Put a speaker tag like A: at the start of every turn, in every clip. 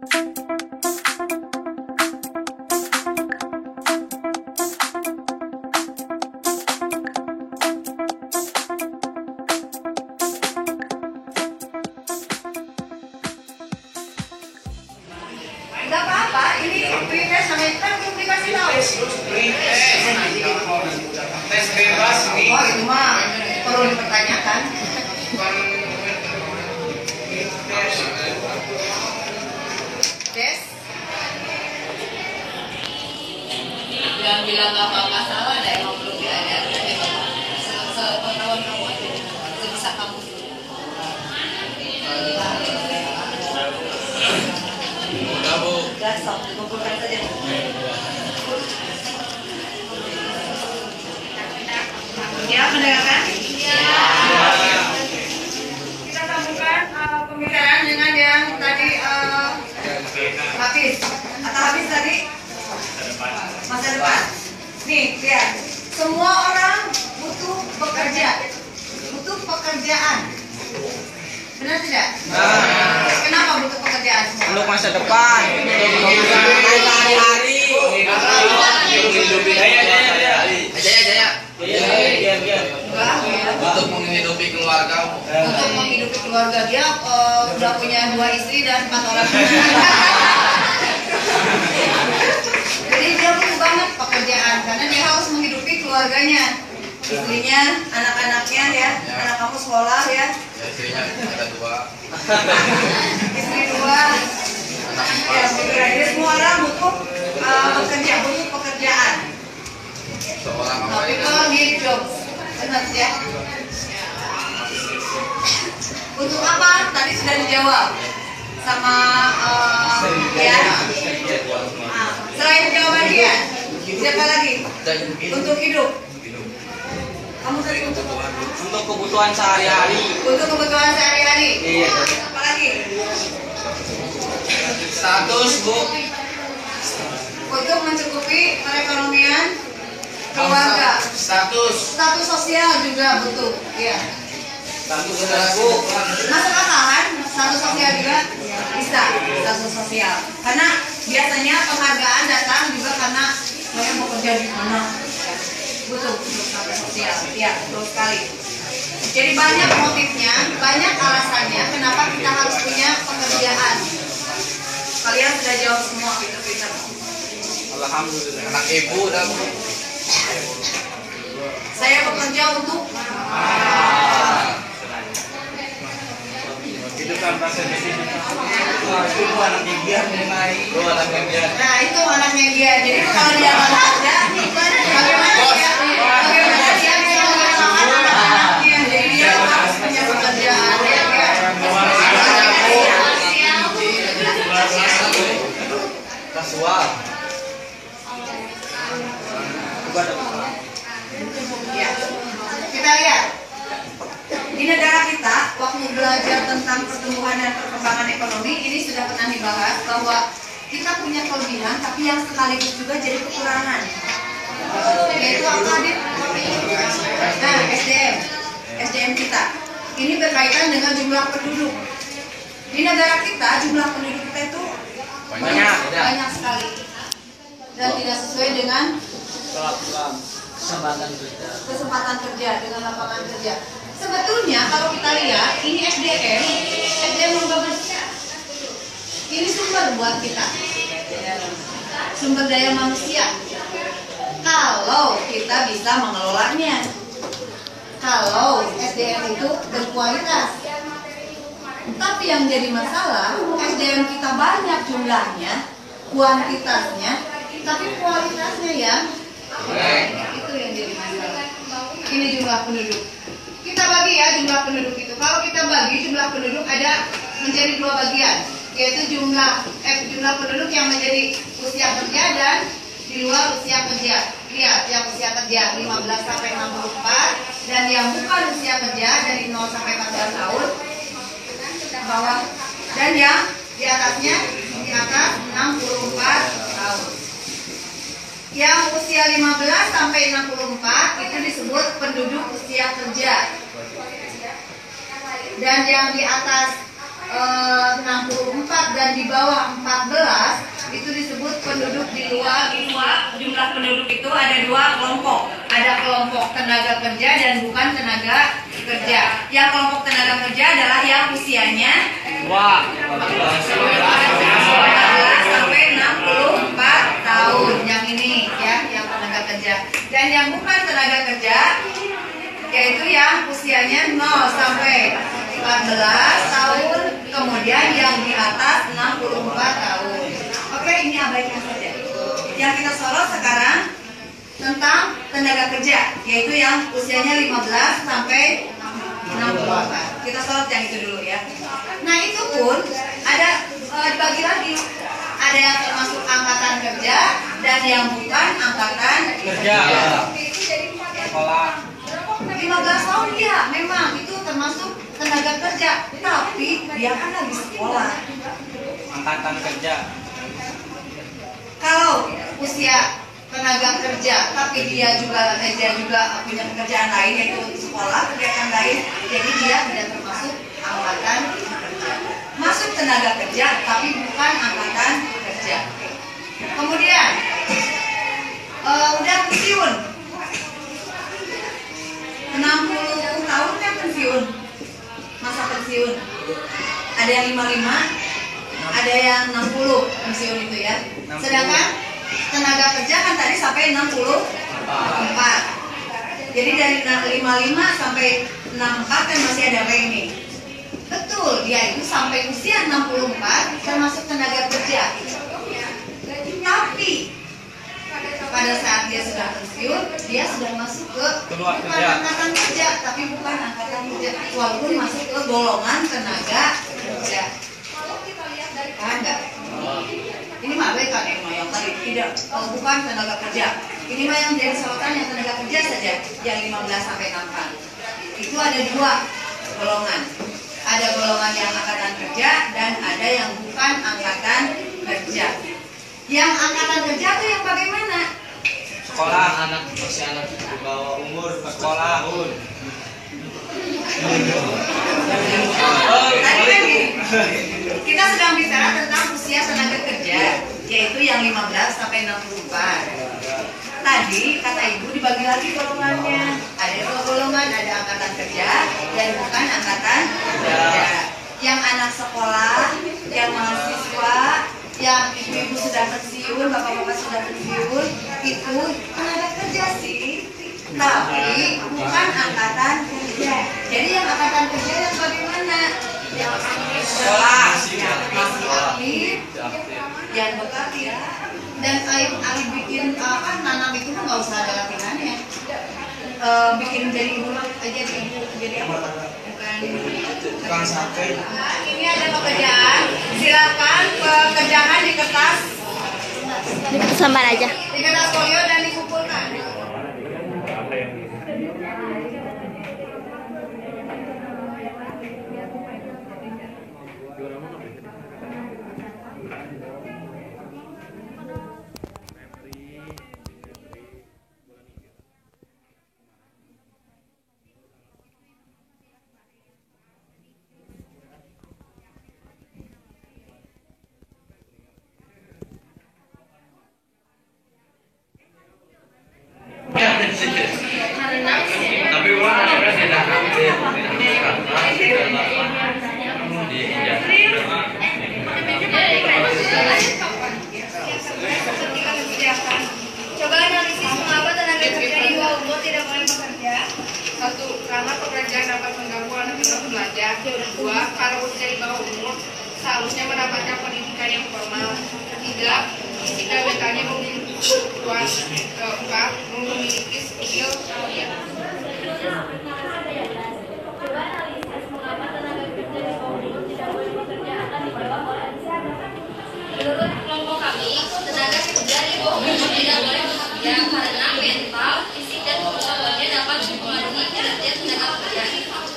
A: Enggak apa-apa, ini pre-test sama itu kan belum dikasih tahu.
B: Tes bebas nih.
A: Oh itu mah perlu dipertanyakan. Tes.
C: Bilang apa-apa salah, ada emang belum diajarkan. Sepengetahuan kamu aja, sebisa kamu.
A: Udah stop, dikumpulkan saja. Ya, mendengarkan? Ya. Kita sambungkan pembicaraan dengan yang tadi Hafiz. Atau Hafiz tadi? Masa depan. Nih, lihat. Semua orang butuh bekerja. Butuh pekerjaan. Benar tidak? Kenapa butuh pekerjaan semua?
D: Untuk masa depan, hari-hari.
B: Untuk menghidupi keluarga.
A: Untuk menghidupi keluarga dia udah punya 2 istri dan 4 orang. Jadi dia butuh banget pekerjaan karena dia harus menghidupi keluarganya, istrinya, anak-anaknya ya. Anak kamu sekolah ya.
B: Istrinya ada 2.
A: Istri 2. Ya, jadi semua orang butuh bekerja, butuh pekerjaan.
B: Seorang apa
A: People need jobs. Benar ya? Untuk apa? Tadi sudah dijawab sama ya. Selain jawaban dia, siapa lagi? Untuk hidup. Kamu tadi untuk
D: kebutuhan sehari-hari.
A: Untuk kebutuhan sehari-hari.
D: Iya.
A: Apa lagi?
B: status, Bu.
A: Untuk mencukupi perekonomian keluarga.
B: Status.
A: Status sosial juga butuh. Iya.
B: Status Bu.
A: Masuk akal kan? Status sosial juga bisa. Status sosial. Karena biasanya penghargaan datang juga karena saya mau kerja di mana. Butuh untuk status sosial. Iya, betul sekali. Jadi banyak motifnya, banyak alasannya kenapa kita harus punya pekerjaan. Kalian sudah jawab semua, pinter-pinter.
B: Alhamdulillah. Anak ibu dan
A: Saya bekerja untuk
D: Itu kan bahasa Indonesia. Itu anaknya dia mulai.
B: anaknya dia.
A: Nah itu anaknya dia. Jadi kalau dia bekerja, bagaimana dia bisa menggunakan anak-anaknya? Jadi dia harus punya pekerjaan.
B: Kasual.
A: Ya. Kita lihat di negara kita waktu belajar tentang pertumbuhan dan perkembangan ekonomi ini sudah pernah dibahas bahwa kita punya kelebihan tapi yang sekaligus juga jadi kekurangan, yaitu apa Adit? Nah, SDM kita ini berkaitan dengan jumlah penduduk. Di negara kita jumlah penduduk kita itu banyak sekali dan tidak sesuai dengan kesempatan kerja dengan lapangan kerja. Sebetulnya kalau kita lihat ini SDM lomba bersih. Ini sumber buat kita, sumber daya manusia. Kalau kita bisa mengelolanya, kalau SDM itu berkualitas. Tapi yang jadi masalah, SDM kita banyak jumlahnya, kuantitasnya, tapi kualitasnya yang itu yang jadi masalah. Ini jumlah penduduk. Kita bagi ya jumlah penduduk itu. Kalau kita bagi jumlah penduduk ada menjadi 2 bagian, yaitu jumlah penduduk yang menjadi usia kerja dan di luar usia kerja. Lihat yang usia kerja 15 sampai 64 dan yang bukan usia kerja dari 0 sampai 14 tahun bawah, dan yang di atasnya di atas 64 tahun. Yang usia 15 sampai 64 itu disebut penduduk usia kerja. Dan yang di atas 64 dan di bawah 14 itu disebut penduduk di luar. Jumlah penduduk itu ada dua kelompok. Ada kelompok tenaga kerja dan bukan tenaga kerja. Yang kelompok tenaga kerja adalah yang usianya 14 sampai 64 tahun. Yang ini ya, yang tenaga kerja. Dan yang bukan tenaga kerja yaitu yang usianya 0 sampai 14 tahun, kemudian yang di atas 64 tahun. Oke, ini abaikan saja. Yang kita sorot sekarang tentang tenaga kerja, yaitu yang usianya 15 sampai 64. Kita sorot yang itu dulu ya. Nah, itu pun ada dibagi lagi. Ada yang termasuk angkatan kerja dan yang bukan angkatan kerja.
B: Sekolah.
A: 15 tahun ya, memang itu termasuk tenaga kerja, tapi dia kan lagi sekolah.
B: Angkatan kerja.
A: Kalau usia tenaga kerja, tapi dia juga punya pekerjaan lain yaitu sekolah, kegiatan lain, jadi dia tidak termasuk angkatan kerja. Masuk tenaga kerja, tapi bukan angkatan kerja. Kemudian udah pensiun. 60 tahun kan pensiun, masa pensiun. Ada yang 55, ada yang 60 pensiun itu ya. Sedangkan tenaga kerja kan tadi sampai 64. Jadi dari 55 sampai 64 kan masih ada premi. Betul, dia itu sampai usia 64 termasuk tenaga kerja. Tapi pada saat dia sudah pensiun, dia sudah masuk ke bukan angkatan kerja, tapi bukan angkatan kerja, walaupun masuk ke golongan tenaga kerja. Enggak. Ini mah kan yang tadi tidak, bukan tenaga kerja. Ini mah yang jadi sorotan yang tenaga kerja saja, yang 15 sampai 64. Itu ada dua golongan. Ada golongan yang angkatan kerja dan ada yang bukan angkatan kerja. Yang angkatan kerja itu yang bagaimana?
B: Sekolah. Masih anak di bawah umur sekolah.
A: Tadi kan gini, kita sedang bicara tentang usia tenaga kerja, yaitu yang 15 sampai 64. Tadi kata ibu dibagi lagi golongannya. Ada dua golongan, ada angkatan kerja dan bukan angkatan kerja. Yang anak sekolah, yang mahasiswa, yang ibu-ibu sudah pensiun, bapak-bapak sudah pensiun, itu tenaga kerja sih, tapi bukan angkatan kerja. Jadi yang angkatan kerja yang bagaimana? Yang
B: Sekolah.
A: masih aktif, yang bekerja ya. Dan alih bikin nanam itu nggak usah ada latihannya. Bikin jadi ibu jadi apa? Bukan
B: Tukang sate.
A: ini ada pekerjaan, silakan pekerjaan di kertas
E: Sambar aja.
A: di kertas folio dan dikumpulkan.
B: Tapi orang ada tidak aktif.
C: Coba analisis mengapa tenaga kerja di bawah umur tidak boleh bekerja. 1. Karena pekerjaan dapat mengganggu anak-anak belajar. 2. Karena usia di bawah umur seharusnya mendapatkan pendidikan yang formal. 3. Isi KBK-nya memiliki kebutuhan. 4. Memiliki skill kalian.
E: Menurut kelompok kami, tenaga kerja di bawah umur tidak boleh bekerja karena mental, fisik, dan pengetahuannya dapat mempengaruhi kinerja tenaga kerja.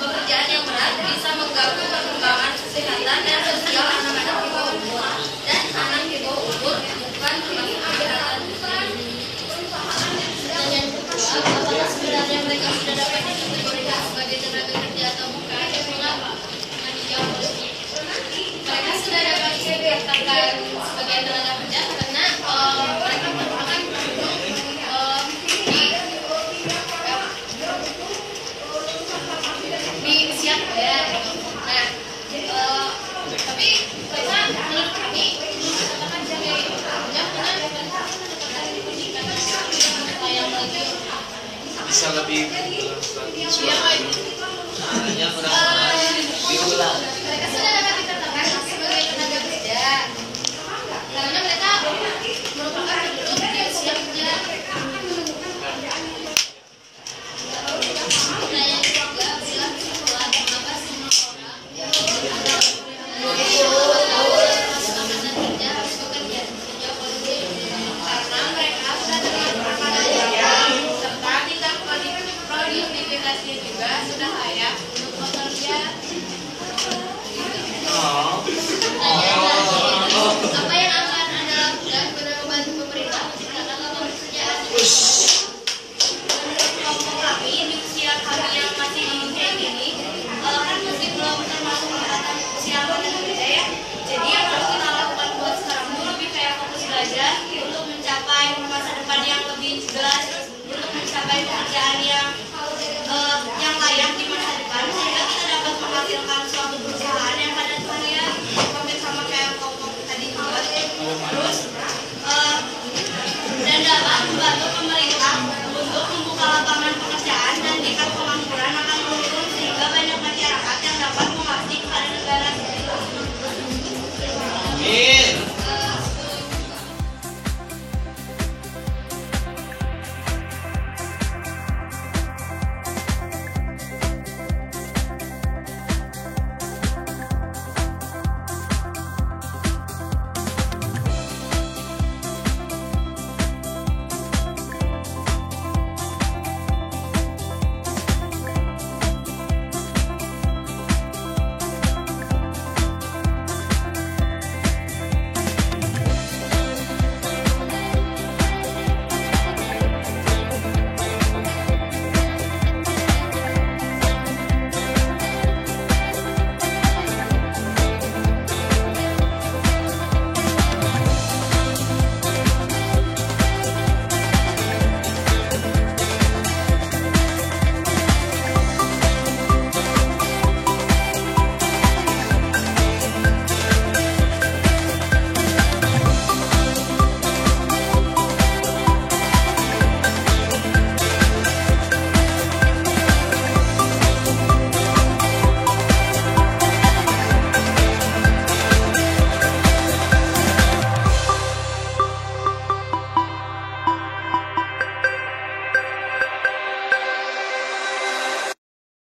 E: Pekerjaan yang berat bisa mengganggu perkembangan kesehatan dan sosial anak-anak di bawah umur, dan anak di bawah umur bukan termasuk kejahatan. Dan yang kedua, apakah sebenarnya mereka sudah dapat dikategorikan sebagai tenaga kerja atau bukan? Mengapa? Dengan dijawab oleh
B: aktif dalam suatu
D: Hanya kurang diulang.
E: Mereka sudah dapat ditetapkan sebagai tenaga kerja karena mereka merupakan penduduk di usia kerja. Pertanyaan ketiga, berilah kesimpulan mengapa semua orang termasuk angkatan kerja harus bekerja. Menjawab politik
C: Karena mereka sudah terlihat angkatan kerja serta tingkat produktivitasnya juga sudah layak untuk bekerja.
E: apa yang akan Anda lakukan guna membantu pemerintah menciptakan lapangan pekerjaan?
C: Kelompok kami di usia kami yang masih kayak gini, kan masih belum termasuk angkatan usia angkatan kerja ya. Jadi yang harus kita lakukan buat sekarang itu lebih kayak fokus belajar untuk mencapai masa depan yang lebih jelas, untuk mencapai pekerjaan yang